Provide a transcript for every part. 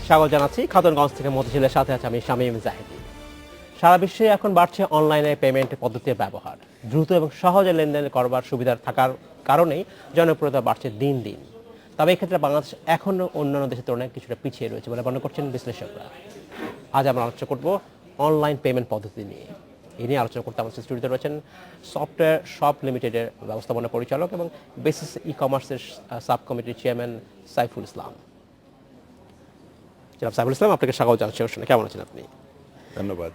স্বাগত জানাচ্ছি খাতুনগঞ্জ থেকে মতিঝিলের সাথে আছে আমি শামীম জাহিদি। সারা বিশ্বে এখন বাড়ছে অনলাইনে পেমেন্ট পদ্ধতির ব্যবহার। দ্রুত এবং সহজে লেনদেন করবার সুবিধা থাকার কারণেই জনপ্রিয়তা বাড়ছে দিন দিন। তবে এক্ষেত্রে বাংলাদেশ এখনও অন্যান্য দেশের তুলনায় কিছুটা পিছিয়ে রয়েছে বলে মনে করছেন বিশ্লেষকরা। আজ আমরা আলোচনা করব অনলাইন পেমেন্ট পদ্ধতি নিয়ে। এই নিয়ে আলোচনা করতে আমাদের স্টুডিওতে রয়েছেন সফটওয়্যার শপ লিমিটেডের ব্যবস্থাপনা পরিচালক এবং বেসিস ই কমার্সের সাব কমিটির চেয়ারম্যান সাইফুল ইসলাম। সাইফুল ইসলাম, আপনাকে স্বাগত জানাচ্ছি। কেমন আছেন আপনি? ধন্যবাদ।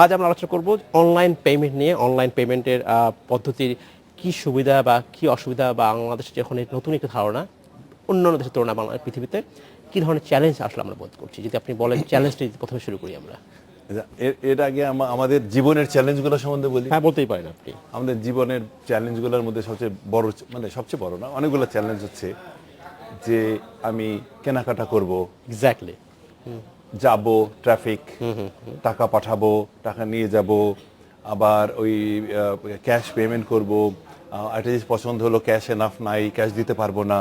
আজ আমরা আলোচনা করব অনলাইন পেমেন্ট নিয়ে। অনলাইন পেমেন্টের পদ্ধতির কি সুবিধা বা কি অসুবিধা, বা বাংলাদেশের যখন নতুন একটি ধারণা অন্যান্য দেশের তুলনায় বাংলা পৃথিবীতে কি ধরনের চ্যালেঞ্জ আসলে আমরা বোধ করছি, যদি আপনি বলেন চ্যালেঞ্জটি প্রথমে শুরু করি আমরা। এর আগে আমাদের জীবনের চ্যালেঞ্জগুলো সম্বন্ধে বলি। হ্যাঁ, বলতেই পারেন আপনি। আমাদের জীবনের চ্যালেঞ্জগুলোর মধ্যে সবচেয়ে বড়, মানে সবচেয়ে বড় না, অনেকগুলো চ্যালেঞ্জ হচ্ছে যে আমি কেনাকাটা করব, এক্স্যাক্টলি, যাব, ট্রাফিক, টাকা পাঠাবো, টাকা নিয়ে যাব, আবার ওই ক্যাশ পেমেন্ট করব, একটা জিনিস পছন্দ হলো, ক্যাশ এনাফ নাই, ক্যাশ দিতে পারবো না,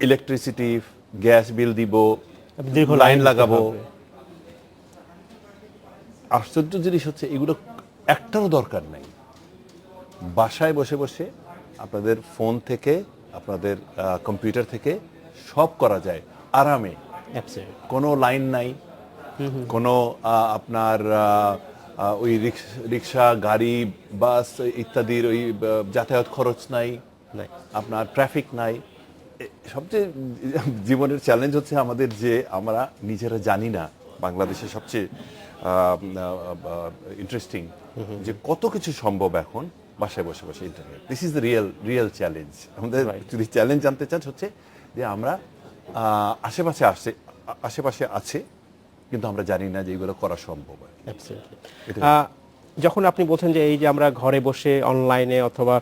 ইলেকট্রিসিটি গ্যাস বিল দিব, দীর্ঘ লাইন লাগাবো। আশ্চর্য জিনিস হচ্ছে এগুলো একটারও দরকার নাই। বাসায় বসে বসে আপনাদের ফোন থেকে, আপনাদের কম্পিউটার থেকে সব করা যায় আরামে। কোনো লাইন নাই, কোনো আপনার ওই রিক্সা, গাড়ি, বাস ইত্যাদির ওই যাতায়াত খরচ নাই, আপনার ট্রাফিক নাই। সবচেয়ে জীবনের চ্যালেঞ্জ হচ্ছে আমাদের যে আমরা নিজেরা জানি না। বাংলাদেশে সবচেয়ে ইন্টারেস্টিং যে কত কিছু সম্ভব এখন বাসায় বসে বসে internet. This is the real challenge. আমাদের যদি চ্যালেঞ্জ জানতে চান হচ্ছে যে আমরা আশেপাশে আছে, কিন্তু আমরা জানি না যে এগুলো করা সম্ভব। যখন আপনি বলছেন যে এই যে আমরা ঘরে বসে অনলাইনে অথবা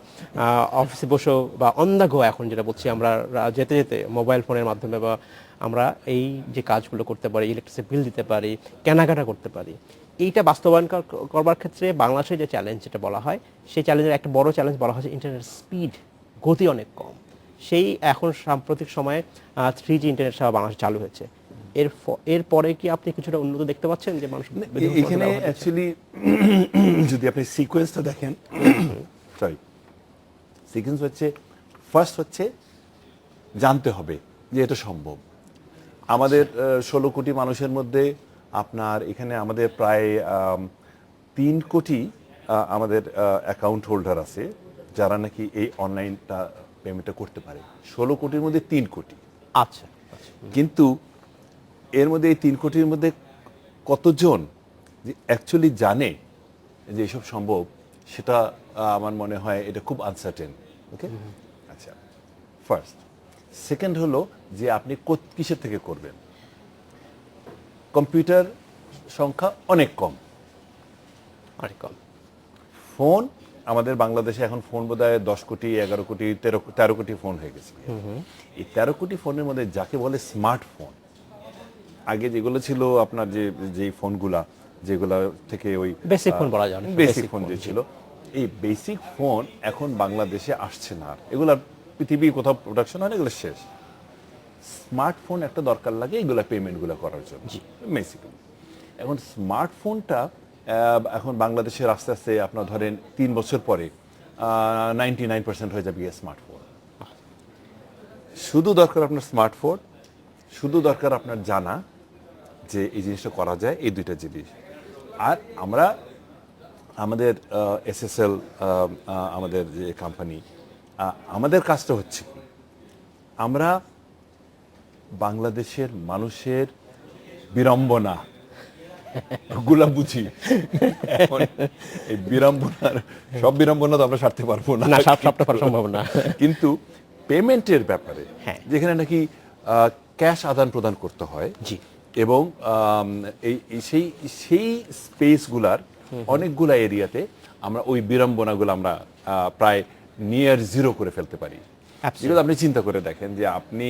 অফিসে বসেও বা অন দ্য গো, এখন যেটা বলছি আমরা যেতে যেতে মোবাইল ফোনের মাধ্যমে বা আমরা এই যে কাজগুলো করতে পারি, ইলেকট্রিসিটি বিল দিতে পারি, কেনাকাটা করতে পারি, এইটা বাস্তবায়ন করবার ক্ষেত্রে বাংলাদেশের যে চ্যালেঞ্জ যেটা বলা হয়, সেই চ্যালেঞ্জের একটা বড় চ্যালেঞ্জ বলা হচ্ছে ইন্টারনেট স্পিড, গতি অনেক কম। সেই এখন সাম্প্রতিক সময়ে 3G ইন্টারনেট সেবা বাংলাদেশে চালু হয়েছে। এরপরে কি আপনি কিছুটা উন্নত দেখতে পাচ্ছেন যে মানুষ এখানে অ্যাকচুয়ালি যদি আপনি সিকোয়েন্সটা দেখেন, সিকোয়েন্স হচ্ছে ফার্স্ট হচ্ছে জানতে হবে যে এটা সম্ভব। আমাদের 16 কোটি মানুষের মধ্যে আপনার এখানে আমাদের প্রায় 3 কোটি আমাদের অ্যাকাউন্ট হোল্ডার আছে যারা নাকি এই অনলাইনটা পেমেন্টটা করতে পারে। 16 কোটির মধ্যে 3 কোটি। আচ্ছা, কিন্তু এর মধ্যে এই 3 কোটির মধ্যে কতজন যে অ্যাকচুয়ালি জানে যে এসব সম্ভব, সেটা আমার মনে হয় এটা খুব আনসার্টেন। ওকে, আচ্ছা, ফার্স্ট। সেকেন্ড হলো যে আপনি কিসের থেকে করবেন। কম্পিউটার সংখ্যা অনেক কম। ফোন আমাদের বাংলাদেশে এখন ফোন বোধহয় 10 কোটি, 11 কোটি, 13 কোটি ফোন হয়ে গেছে। এই 13 কোটি ফোনের মধ্যে যাকে বলে স্মার্টফোন, আগে যেগুলো ছিল আপনার যে ফোনগুলা যেগুলো থেকে ওই বেসিক ফোন বলা যায়, বেসিক ফোন যে ছিল, এই বেসিক ফোন এখন বাংলাদেশে আসছে না। এগুলা পৃথিবীর কোথাও প্রোডাকশন হয় না, এগুলো শেষ। স্মার্টফোন একটা দরকার লাগে এগুলা পেমেন্টগুলো করার জন্য বেসিক্যালি। এখন স্মার্টফোনটা এখন বাংলাদেশের আস্তে আস্তে আপনার ধরেন 3 বছর পরে 99% হয়ে যাবে স্মার্টফোন। শুধু দরকার আপনার স্মার্টফোন, শুধু দরকার আপনার জানা যে এই জিনিসটা করা যায়, এই দুইটা জিনিস। আর আমরা আমাদের SSL আমাদের যে কোম্পানি, আমাদের কাজটা হচ্ছে আমরা বাংলাদেশের মানুষের বিড়ম্বনা গুলা বুঝি। এই বিড়ম্বনার সব বিড়ম্বনা তো আমরা সারতে পারবো না, সবটা পারা সম্ভব না, কিন্তু পেমেন্টের ব্যাপারে যেখানে নাকি ক্যাশ আদান প্রদান করতে হয়, এবং সেই স্পেসগুলার অনেকগুলা এরিয়াতে আমরা ওই বিড়ম্বনাগুলো আমরা প্রায় নিয়ার জিরো করে ফেলতে পারি। Absolutely. বিকজ আপনি চিন্তা করে দেখেন যে আপনি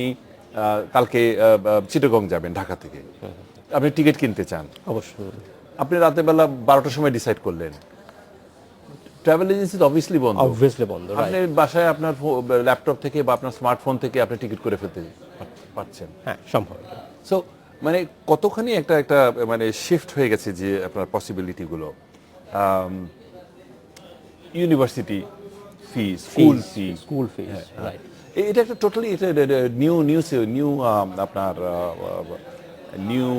কালকে চিটাগং যাবেন ঢাকা থেকে, আপনি টিকিট কিনতে চান, অবশ্যই আপনি রাতের বেলা 12টার সময় ডিসাইড করলেন, ট্রাভেল এজেন্সি তো অবভিয়াসলি বন্ধ, অবভিয়াসলি বন্ধ, আপনি বাসায় আপনার ল্যাপটপ থেকে বা আপনার স্মার্টফোন থেকে আপনি টিকিট করে ফেলতে পারছেন। হ্যাঁ সম্ভব। সো মানে কতখানি একটা একটা মানে শিফট হয়ে গেছে যে আপনার পসিবিলিটিগুলো, ইউনিভার্সিটি ফি, স্কুল ফিস, রাইট। এটা একটা টোটালি এটা নিউ আপনার নিউ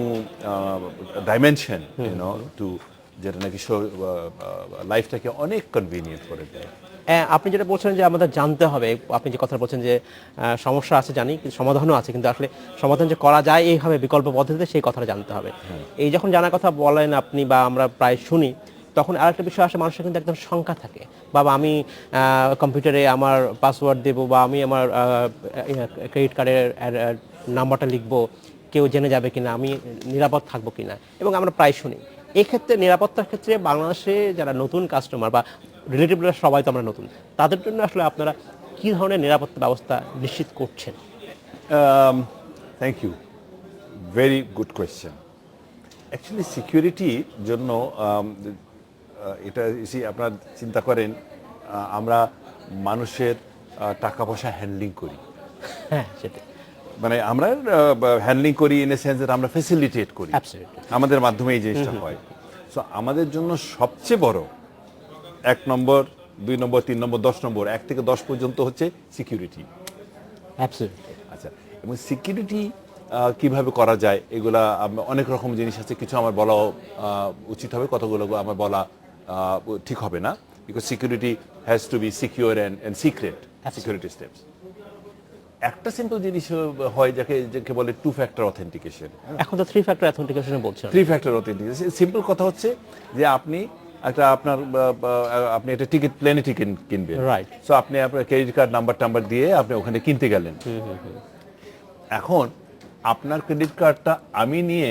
ডাইমেনশন টু, যেটা নাকি লাইফটাকে অনেক কনভিনিয়েন্ট করে দেয়। আপনি যেটা বলছেন যে আমাদের জানতে হবে, আপনি যে কথা বলছেন যে সমস্যা আছে জানি, কিন্তু সমাধানও আছে, কিন্তু আসলে সমাধান যে করা যায় এইভাবে বিকল্প পদ্ধতিতে সেই কথাটা জানতে হবে। এই যখন জানার কথা বলেন আপনি বা আমরা প্রায় শুনি, তখন আরেকটা বিষয় আসে, মানুষের কিন্তু একদম শঙ্কা থাকে, বাবা আমি কম্পিউটারে আমার পাসওয়ার্ড দেবো বা আমি আমার ক্রেডিট কার্ডের নাম্বারটা লিখবো, কেউ জেনে যাবে কিনা, আমি নিরাপদ থাকবো কিনা, এবং আমরা প্রায় শুনি। এক্ষেত্রে নিরাপত্তার ক্ষেত্রে বাংলাদেশে যারা নতুন কাস্টমার বা রিলেটিভরা সবাই তো আমরা নতুন, তাদের জন্য আসলে আপনারা কী ধরনের নিরাপত্তা ব্যবস্থা নিশ্চিত করছেন? Thank you, very good question. Actually সিকিউরিটির জন্য এটা আপনার চিন্তা করেন, আমরা মানুষের টাকা পয়সা হ্যান্ডলিং করি, হ্যাঁ সেটাই, মানে আমরা হ্যান্ডলিং করি ইন এ সেন্স দ্যাট আমরা ফ্যাসিলিটেট করি, Absolutely. আমাদের মাধ্যমে এই জিনিসটা হয়। সো আমাদের জন্য সবচেয়ে বড় 1 নম্বর, 2 নম্বর, 3 নম্বর, 10 নম্বর, 1 থেকে 10 পর্যন্ত হচ্ছে সিকিউরিটি। অ্যাবসলিউটলি। আচ্ছা, এবং সিকিউরিটি কিভাবে করা যায়, এগুলা অনেক রকম জিনিস আছে, কিছু আমার বলা উচিত হবে, কতগুলো আমার বলা ঠিক হবে না, because security has to be secure and secret security steps. একটা সিম্পল জিনিস হয় যাকে বলে 2 ফ্যাক্টর অথেন্টিকেশন। এখন তো 3 ফ্যাক্টর অথেন্টিকেশন বলছেন। 3 ফ্যাক্টর অথেন্টিকেশন সিম্পল কথা হচ্ছে যে আপনি আপনি একটা টিকিট, প্লেনে টিকিট কিনবেন, রাইট। সো আপনি আপনার ক্রেডিট কার্ড নাম্বার দিয়ে আপনি ওখানে কিনতে গেলেন। এখন আপনার ক্রেডিট কার্ডটা আমি নিয়ে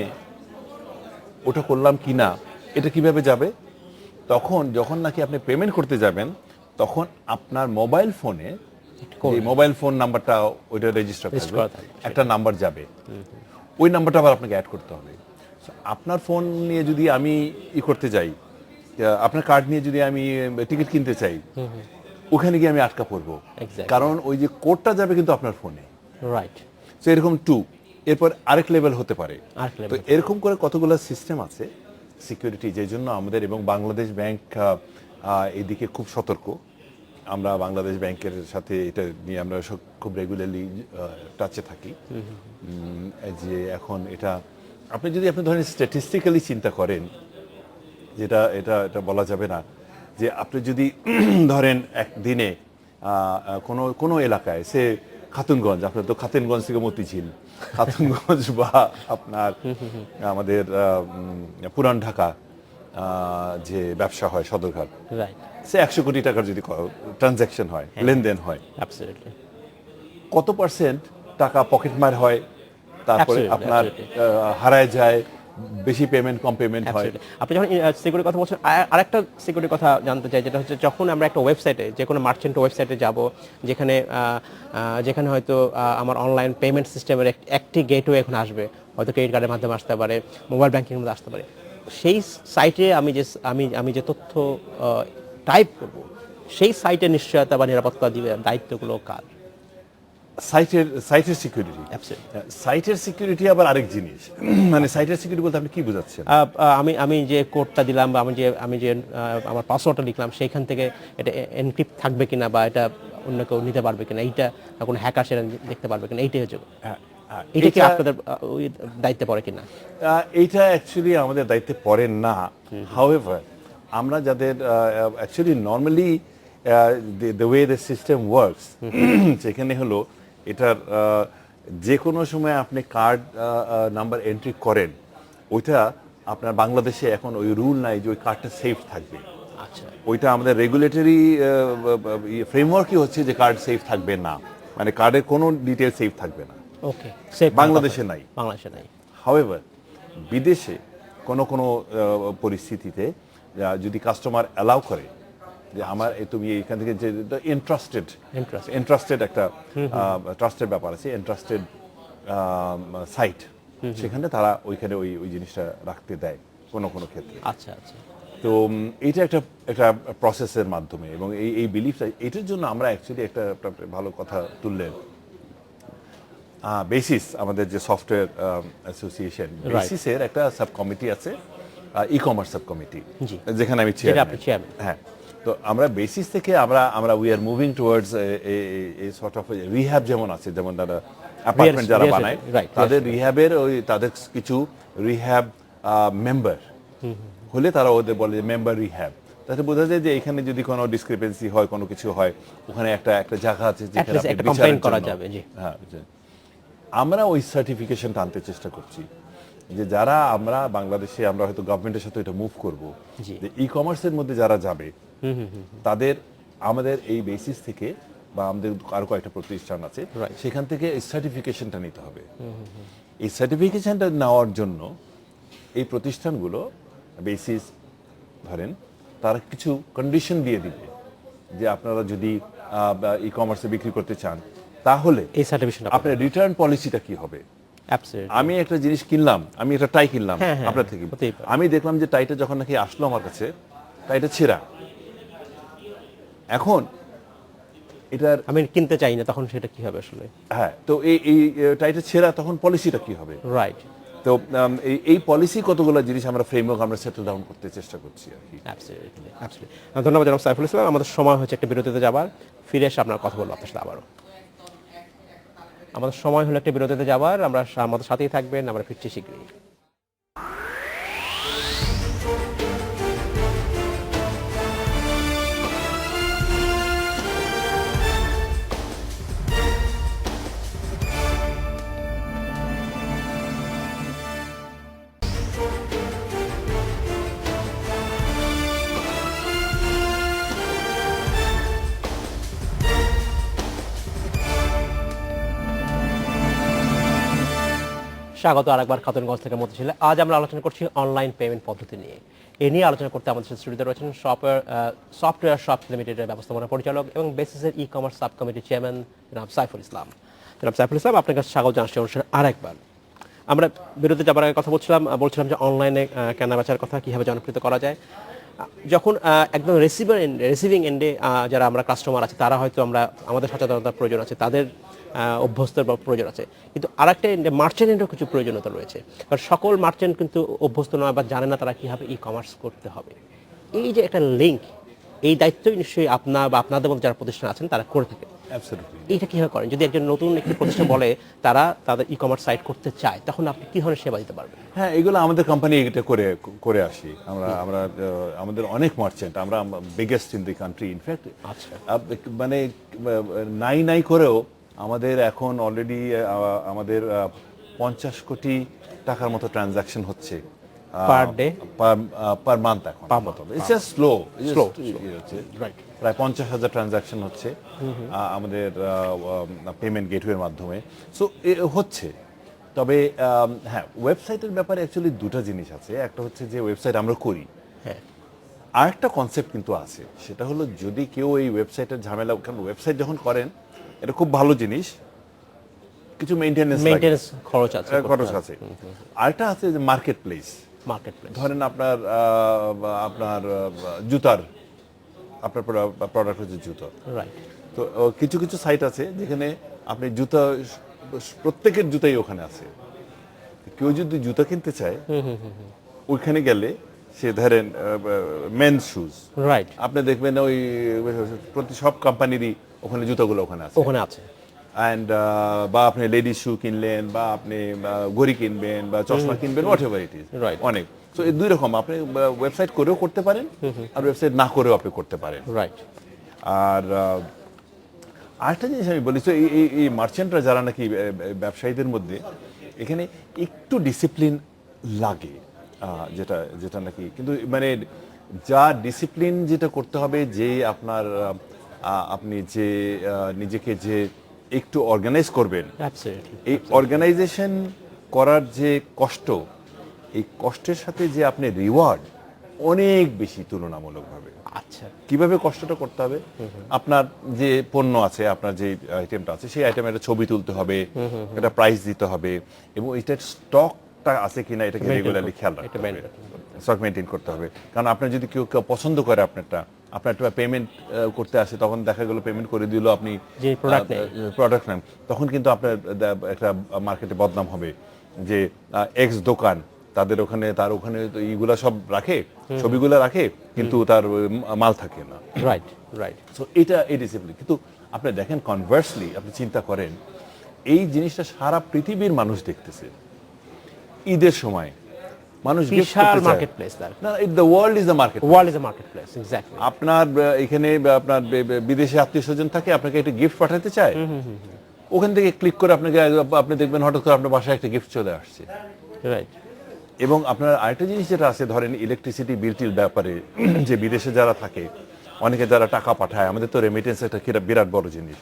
ওটা করলাম কিনা, এটা কিভাবে যাবে? তখন যখন নাকি আপনি পেমেন্ট করতে যাবেন, তখন আপনার মোবাইল ফোনে মোবাইল ফোন নাম্বারটা ওইটা রেজিস্টার করবে, একটা নাম্বার যাবে, ওই নাম্বারটা আবার আপনাকে অ্যাড করতে হবে। আপনার ফোন নিয়ে যদি আমি করতে যাই, আপনার কার্ড নিয়ে যদি আমি টিকিট কিনতে চাই, ওখানে গিয়ে আমি আটকা পড়বো, কারণ ওই যে কোডটা যাবে কিন্তু আপনার ফোনে, রাইট। তো এরকম 2, এরপর আরেক লেভেল হতে পারে। তো এরকম করে কতগুলো সিস্টেম আছে সিকিউরিটি, যে জন্য আমাদের এবং বাংলাদেশ ব্যাংক এদিকে খুব সতর্ক। আমরা বাংলাদেশ ব্যাংকের সাথে এটা নিয়ে আমরা খুব রেগুলারলি টাচে থাকি, যে এখন এটা আপনি যদি ধরেন স্ট্যাটিস্টিক্যালি চিন্তা করেন, যেটা এটা বলা যাবে না, যে আপনি যদি ধরেন একদিনে কোনো এলাকায়, সে খাতুনগঞ্জ, আপনার তো খাতুনগঞ্জ থেকে মতিঝিল, খাতুনগঞ্জ বা আপনার আমাদের পুরান ঢাকা যে ব্যবসা হয় সদরঘাট, সে 100 কোটি টাকার যদি ট্রানজ্যাকশন হয়, লেনদেন হয়, কত পার্সেন্ট টাকা পকেটমার হয়, তারপরে আপনার হারায় যায়, বেশি পেমেন্ট কম পেমেন্ট হয়। আপনি যখন সিকিউরিটির কথা বলছেন, আরেকটা সিকিউরিটির কথা জানতে চাই, যেটা হচ্ছে যখন আমরা একটা ওয়েবসাইটে, যে কোনো মার্চেন্ট ওয়েবসাইটে যাব, যেখানে হয়তো আমার অনলাইন পেমেন্ট সিস্টেমের একটি গেটওয়ে এখন আসবে, হয়তো ক্রেডিট কার্ডের মাধ্যমে আসতে পারে, মোবাইল ব্যাংকিংয়ের মধ্যে আসতে পারে, সেই সাইটে আমি যে তথ্য টাইপ করব, সেই সাইটের নিশ্চয়তা বা নিরাপত্তা দিবে দায়িত্বগুলো কার? সাইটের সিকিউরিটি। সাইটের সিকিউরিটি আবার আরেক জিনিস, মানে সাইটের সিকিউরিটি বলতে আপনি কি বোঝাচ্ছেন? আমি যে কোডটা দিলাম বা আমি যে আমার পাসওয়ার্ডটা লিখলাম, সেইখান থেকে এটা এনক্রিপ্ট থাকবে কিনা, বা এটা অন্য কেউ নিতে পারবে কিনা, এইটা কোনো হ্যাকার সেটা দেখতে পারবে কিনা, এইটাই হচ্ছে, এটা কি আপনাদের দায়িত্বে পড়ে কিনা? এইটা অ্যাকচুয়ালি আমাদের দায়িত্বে পড়ে না। হাউএভার, আমরা যাদের actually normally the way the system works, সেখানে হলো এটার যে কোনো সময় আপনি কার্ড নাম্বার এন্ট্রি করেন, ওইটা আপনার বাংলাদেশে এখন ওই রুল নাই যে ওই কার্ডটা সেফ থাকবে। আচ্ছা, ওইটা আমাদের রেগুলেটরি ফ্রেমওয়ার্কই হচ্ছে যে কার্ড সেফ থাকবে না, মানে কার্ডের কোনো ডিটেল সেফ থাকবে না। ওকে, বাংলাদেশে নাই। হাউএভার, বিদেশে কোনো পরিস্থিতিতে যদি কাস্টমার অ্যালাউ করে, যে আমার তুমি এখান থেকে যে ইন্টারেস্টেড Interest. ইন্টারেস্টেড একটা ট্রাস্টের ব্যাপার আছে, ইন্টারেস্টেড সাইট, সেখানে তারা ওইখানে ওই ওই জিনিসটা রাখতে দেয় কোনো কোনো ক্ষেত্রে। আচ্ছা আচ্ছা। তো এটা একটা একটা প্রসেসের মাধ্যমে, এবং এই এই বিলিফটা, এটার জন্য আমরা অ্যাকচুয়ালি একটা ভালো কথা তুললেন। বেসিস, আমাদের যে সফটওয়্যার অ্যাসোসিয়েশন, বেসিসের একটা সাব কমিটি আছে, ই কমার্স সাব কমিটি, জি। যেখানে আমি যেটা আপনি চেয়ারম্যান। চেয়ারম্যান। হ্যাঁ, তো আমরা বেসিস থেকে আমরা উই আর মুভিং টুয়ার্ডস এই সর্ট অফ রিহ্যাব, যেমন আছে, যেমন তারা অ্যাপার্টমেন্ট যারা Real বানায়, estate, right, তাদের real estate. রিহ্যাবের তাদের কিছু রিহ্যাব মেম্বার হলে তারা ওদের বলে যে মেম্বার রিহ্যাব। তাতে বোঝা যায় যে এখানে যদি কোনো ডিসক্রিপেন্সি হয়, কোনো কিছু হয়, ওখানে একটা একটা জায়গা আছে At যেখানে least আপনি একটা বিচারের complaint করা জন্য- যাবে, জি। হ্যাঁ, আমরা ওই সার্টিফিকেশনটা আনতে চেষ্টা করছি, যে যারা আমরা বাংলাদেশে, আমরা হয়তো গভর্নমেন্টের সাথে এটা মুভ করব, জি। যে ই কমার্সের মধ্যে যারা যাবে তাদের আমাদের এই বেসিস থেকে, বা আমাদের আরো কয়েকটা প্রতিষ্ঠান আছে, Right. সেখান থেকে এই সার্টিফিকেশনটা নিতে হবে। এই সার্টিফিকেশনটা নেওয়ার জন্য এই প্রতিষ্ঠানগুলো বেসিস ধরেন, তারা কিছু কন্ডিশন দিয়ে দিবে, যে আপনারা যদি ই কমার্সে বিক্রি করতে চান, তাহলে এই সার্টিফিকেশন আপনার রিটার্ন পলিসিটা কি হবে। অ্যাবসলিউটলি। আমি একটা জিনিস কিনলাম, আমি একটা টাই কিনলাম হ্যাঁ, হ্যাঁ, আপনার থেকে, হতেই পারে। আমি দেখলাম যে টাইটা যখন নাকি আসলো আমার কাছে, টাইটা ছেঁড়া। এখন এটার, আমি কিনতে চাই না, তখন সেটা কি হবে আসলে? হ্যাঁ, তো এই এই টাইটা ছেঁড়া, তখন পলিসিটা কি হবে। রাইট। তো এই পলিসি কতগুলো জিনিস আমরা ফ্রেমওয়ার্ক আমরা সেটেল ডাউন করতে চেষ্টা করছি আর কি। Absolutely absolutely. ধন্যবাদ জনাব সাইফুল ইসলাম। আমাদের সময় হচ্ছে একটা বিরতিতে যাবার, ফিরে এসে আপনার কথা বলবো আপনার সাথে আবারও। আমাদের সময় হলো একটা বিরতিতে যাবার, আমরা আমাদের সাথেই থাকবেন, আমরা ফিরছি শীঘ্রই। স্বাগত আরেকবার খাতুনগঞ্জ থেকে মতিঝিলে। আজ আমরা আলোচনা করছি অনলাইন পেমেন্ট পদ্ধতি নিয়ে। এ নিয়ে আলোচনা করতে আমাদের সাথে স্টুডিওতে রয়েছেন সফটওয়্যার শপ লিমিটেডের ব্যবস্থাপনা পরিচালক এবং বেসিসের ই কমার্স সাব কমিটির চেয়ারম্যান জনাব সাইফুল ইসলাম। জনাব সাইফুল ইসলাম, আপনার কাছে স্বাগত জানাচ্ছি অনুষ্ঠানে আরেকবার। আমরা বিরতিতে যাবার আগে কথা বলছিলাম যে অনলাইনে কেনাবেচার কথা কীভাবে জনপ্রিয় করা যায়। যখন একদম রিসিভিং এন্ডে যারা আমরা কাস্টমার আছে, তারা হয়তো আমাদের সচেতনতার প্রয়োজন আছে, তাদের অভ্যস্তের প্রয়োজন আছে, কিন্তু আরেকটা মার্চেন্টেরও কিছু প্রয়োজনীয়তা রয়েছে, কারণ সকল মার্চেন্ট কিন্তু অভ্যস্ত নয় বা জানে না তারা কীভাবে ই কমার্স করতে হবে। এই যে একটা লিঙ্ক, এই দায়িত্বই নিশ্চয়ই আপনার বা আপনাদের মধ্যে যারা প্রতিষ্ঠান আছেন তারা করে থাকে। অ্যাবসলিউটলি। এইটা কীভাবে করেন? যদি একজন নতুন একটি প্রতিষ্ঠান বলে তারা তাদের ই কমার্স সাইট করতে চায়, তখন আপনি কী ধরনের সেবা দিতে পারবেন? হ্যাঁ, এগুলো আমাদের কোম্পানি এটা করে আসি আমরা। আমাদের অনেক মার্চেন্ট, আমরা biggest in the country in fact. আচ্ছা। মানে নাই করেও আমাদের এখন অলরেডি আমাদের 50 কোটি টাকার মতো ট্রানজাকশন হচ্ছে Per day? পার মান্থ এখন। Per month. It's just slow right. প্রায় 50,000 ট্রানজাকশন হচ্ছে আমাদের পেমেন্ট গেটওয়ের মাধ্যমে। সো হচ্ছে। তবে হ্যাঁ, ওয়েবসাইটের ব্যাপারে অ্যাকচুয়ালি দুটো জিনিস আছে। একটা হচ্ছে যে ওয়েবসাইট আমরা করি, হ্যাঁ, আর একটা কনসেপ্ট কিন্তু আছে, সেটা হলো যদি কেউ এই ওয়েবসাইটের ঝামেলা, কারণ ওয়েবসাইট যখন করেন এটা খুব ভালো জিনিস, কিছু মেইনটেনেন্স খরচ আছে। আরেকটা আছে যে মার্কেট প্লেস। মার্কেট প্লেস, ধরেন আপনার জুতার, আপনার প্রোডাক্ট হচ্ছে জুতো, রাইট। তো কিছু কিছু সাইট আছে যেখানে আপনি জুতা, প্রত্যেকের জুতাই ওখানে আছে। কেউ যদি জুতা কিনতে চায়, ওইখানে গেলে সে ধরেন মেন শুজ, রাইট, আপনি দেখবেন ওই সব কোম্পানিরই ওখানে জুতাগুলো ওখানে আছে। ওখানে আছে। অ্যান্ড বা আপনি লেডিস শু কিনলেন, বা আপনি ঘড়ি কিনবেন, বা চশমা কিনবেন, what ever it is, Right. অনেক। সো এই দুই রকম, আপনি ওয়েবসাইট করেও করতে পারেন, আর ওয়েবসাইট না করেও আপনি করতে পারেন। রাইট। আর আরেকটা জিনিস আমি বলি, তো এই মার্চেন্টরা যারা নাকি ব্যবসায়ীদের মধ্যে, এখানে একটু ডিসিপ্লিন লাগে, যেটা নাকি, কিন্তু মানে যা ডিসিপ্লিন যেটা করতে হবে, যে আপনি যে নিজেকে যে একটু অর্গানাইজ করবেন, এই অর্গানাইজেশন করার যে কষ্ট, এই কষ্টের সাথে যে আপনি রিওয়ার্ড, অনেক বেশি তুলনামূলকভাবে। আচ্ছা, কিভাবে কষ্টটা করতে হবে, আপনার যে পণ্য আছে, আপনার যে আইটেমটা আছে, সেই আইটেমের একটা ছবি তুলতে হবে, একটা প্রাইস দিতে হবে, এবং এটার স্টকটা আছে কিনা এটাকে Maintain রেগুলারলি করতে- খেয়াল এটা রাখতে হবে, maintain স্টক মেনটেন করতে হবে। কারণ আপনার যদি কেউ কেউ পছন্দ করে আপনার পেমেন্ট করতে আসে, তখন দেখা গেল পেমেন্ট করে দিল, আপনি যে product নেই। প্রোডাক্ট নেন, তখন কিন্তু আপনার একটা মার্কেটে বদনাম হবে যে এক্স দোকান, তার ওখানে তো এইগুলা সব রাখে, ছবিগুলা রাখে, কিন্তু তার মাল থাকে না। Right right. সো এটা এই ডিসিপ্লিন। কিন্তু আপনি দেখেন কনভার্সলি, আপনি চিন্তা করেন এই জিনিসটা সারা পৃথিবীর মানুষ দেখতেছে। ঈদের সময় মানুষ gift বিশাল করতে চায়। মার্কেট প্লেস তার, না, the world is the market. World is a market place, exactly. আপনার এখানে আপনার বিদেশে আত্মীয় স্বজন থাকে, আপনাকে একটা গিফট পাঠাতে চায়, ওখান থেকে ক্লিক করে আপনি দেখবেন হঠাৎ করে আপনার বাসায় একটা গিফট চলে আসছে। রাইট। এবং আপনার আরেকটা জিনিস যেটা আছে, ধরেন ইলেকট্রিসিটি বিল ব্যাপারে যে বিদেশে যারা থাকে, অনেকে যারা টাকা পাঠায়, আমাদের তো রেমিটেন্স একটা বিরাট বড় জিনিস।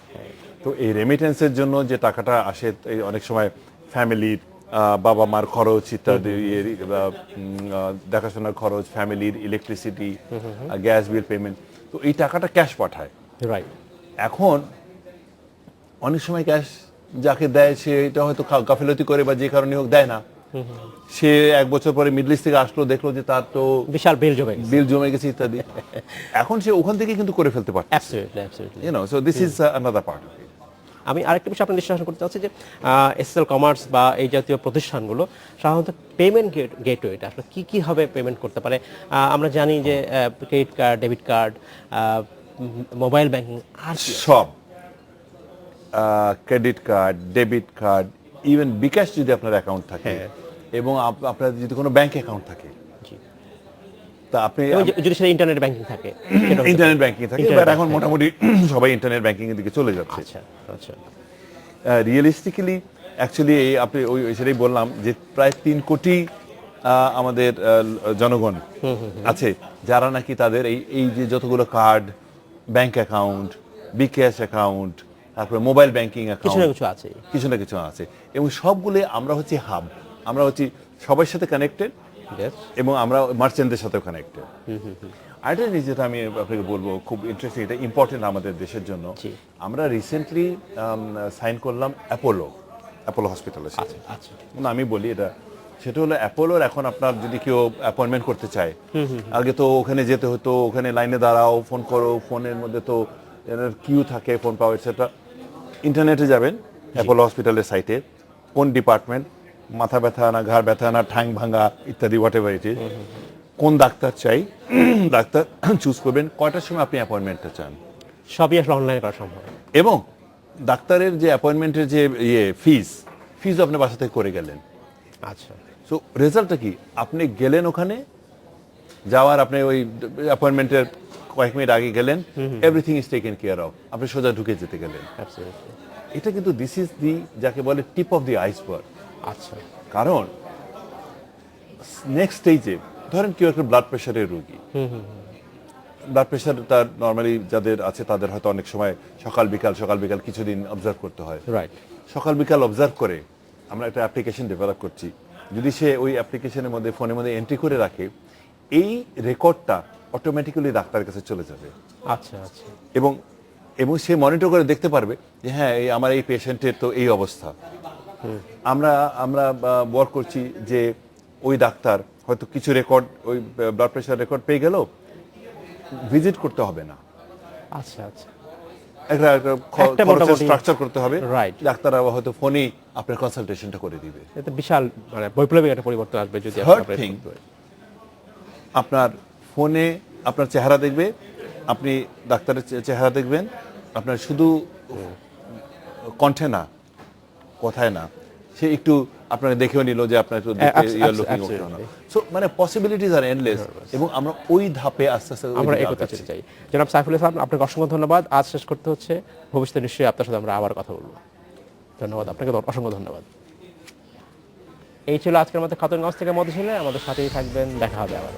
তো এই রেমিটেন্সের জন্য যে টাকাটা আসে, এই অনেক সময় ফ্যামিলির বাবা মার খরচ ইত্যাদি, দেখাশোনার খরচ, ফ্যামিলির ইলেকট্রিসিটি, গ্যাস বিল পেমেন্ট, তো এই টাকাটা ক্যাশ পাঠায়। রাইট। এখন অনেক সময় ক্যাশ যাকে দেয় সে এটা হয়তো গাফিলতি করে বা যে কারণে হোক দেয় না, সে 1 বছর পরে মিডল ইস্ট থেকে আসলো, দেখলো যে তার তো বিশাল বিল জমে গেছে। বিল জমে গেছে ইত্যাদি। এখন সে ওখান থেকে কিন্তু করে ফেলতে পারছে, absolutely absolutely. So this is another part of it. আমি আরেকটা বিষয় আপনার বিশ্লেষণ করতে চাচ্ছি যে এসএসএল কমার্স বা এই জাতীয় প্রতিষ্ঠানগুলো সাধারণত পেমেন্ট গেটওয়েটা আসলে কি কি ভাবে পেমেন্ট করতে পারে? আমরা জানি যে credit card, debit card, mobile banking, আর কি? সব credit card, debit card, even bKash যদি আপনার অ্যাকাউন্ট থাকে, এবং আপনার যদি কোনো ব্যাংক অ্যাকাউন্ট থাকে, জি। তা আপনি এবং যদি সেটা ইন্টারনেট ব্যাংকিং থাকে, সেটাও হতে ইন্টারনেট ব্যাংকিং থাকে, Internet বাট এখন banking, মোটামুটি সবাই ইন্টারনেট ব্যাংকিং এর দিকে চলে যাচ্ছে। আচ্ছা আচ্ছা। রিয়েলিস্টিক্যালি অ্যাকচুয়ালি আপনি ওই সেটাই বললাম যে প্রায় 3 কোটি আমাদের জনগণ আছে যারা নাকি তাদের এই যে যতগুলো কার্ড, ব্যাংক অ্যাকাউন্ট, বিকাশ অ্যাকাউন্ট, তারপরে মোবাইল ব্যাংকিং কিছু না অ্যাকাউন্ট, কিছু আছে। কিছু না কিছু আছে, এবং সবগুলো আমরা হচ্ছে হাব, আমরা হচ্ছে সবার সাথে কানেক্টেড, Yes. এবং আমরা মার্চেন্টদের সাথেও কানেক্টেড। আরেকটা জিনিস যেটা আমি আপনাকে বলবো, খুব ইন্টারেস্টিং, এটা ইম্পর্টেন্ট আমাদের দেশের জন্য। জি। আমরা রিসেন্টলি সাইন করলাম অ্যাপোলো হসপিটালের সাথে। আচ্ছা। আমি বলি এটা, সেটা হলো অ্যাপোলোর এখন আপনার যদি কেউ অ্যাপয়েন্টমেন্ট করতে চায়, আগে তো ওখানে যেতে হতো, ওখানে লাইনে দাঁড়াও, ফোন করো, ফোনের মধ্যে তো কিউ থাকে, ফোন পাওয়া, সেটা ইন্টারনেটে যাবেন অ্যাপোলো হসপিটালের সাইটে, কোন ডিপার্টমেন্ট, মাথা ব্যথা না ঘাড় ব্যথা না ঠ্যাং ভাঙা ইত্যাদি, হোয়াট এভার ইট ইজ, কোন ডাক্তার চাই, ডাক্তার চুজ করবেন, কয়টার সময় আপনি অ্যাপয়েন্টমেন্টটা চান, সবই আসলে অনলাইনে করা সম্ভব। এবং ডাক্তারের যে অ্যাপয়েন্টমেন্টের যে ফিজ আপনি বাসা থেকে করে গেলেন। আচ্ছা। সো রেজাল্টটা কি, আপনি গেলেন ওখানে, যাওয়ার আপনি ওই অ্যাপয়েন্টমেন্টের কয়েক মিনিট আগে গেলেন, everything is taken care of, আপনি সোজা ঢুকে যেতে গেলেন। অ্যাবসলিউটলি। এটা কিন্তু দিস ইজ দি, যাকে বলে টিপ অফ দি আইসবার্গ। আচ্ছা। কারণ নেক্সট স্টেজে ধরেন কেউ একটা ব্লাড প্রেশারের রোগী, ব্লাড প্রেশার তার নর্মালি যাদের আছে তাদের হয়তো অনেক সময় সকাল বিকাল কিছুদিন অবজার্ভ করতে হয়। রাইট। সকাল বিকাল অবজার্ভ করে আমরা একটা অ্যাপ্লিকেশন ডেভেলপ করছি, যদি সে ওই অ্যাপ্লিকেশনের মধ্যে, ফোনের মধ্যে এন্ট্রি করে রাখে, এই রেকর্ডটা অটোমেটিক্যালি ডাক্তারের কাছে চলে যাবে। আচ্ছা আচ্ছা। এবং সে মনিটর করে দেখতে পারবে যে হ্যাঁ, আমার এই পেশেন্টের তো এই অবস্থা। আমরা ওয়ার্ক করছি যে ওই ডাক্তার হয়তো কিছু রেকর্ড, ওই ব্লাড প্রেশার রেকর্ড পেয়ে গেল, ভিজিট করতে হবে না, আচ্ছা আচ্ছা। একটা একটা মোটামুটি স্ট্রাকচার করতে হবে, Right. ডাক্তার হয়তো ফোনেই আপনার কনসালটেশনটা করে দিবে। এটা বিশাল মানে বৈপ্লবিক একটা পরিবর্তন আসবে যদি Third আপনারা thing, করতে পারেন। আপনার ফোনে আপনার চেহারা দেখবে, আপনি ডাক্তারের চেহারা দেখবেন, আপনার শুধু কণ্ঠে না, কথায় না, সে একটু আপনাকে দেখেও নিল যে আপনার একটু Absolutely. সো মানে পসিবিলিটিজ আর এন্ডলেস, এবং আমরা ওই ধাপে আস্তে আস্তে আমরা এগোতে চাই। জনাব সাইফুল ইসলাম, আপনাকে অসংখ্য ধন্যবাদ। আজ শেষ করতে হচ্ছে, ভবিষ্যতে নিশ্চয়ই আপনার সাথে আমরা আবার কথা বলবো। ধন্যবাদ আপনাকে, অসংখ্য ধন্যবাদ। এই ছিল আজকের মতো খাতুনগঞ্জ থেকে মধু ছিল, আমাদের সাথেই থাকবেন, দেখা হবে আবার।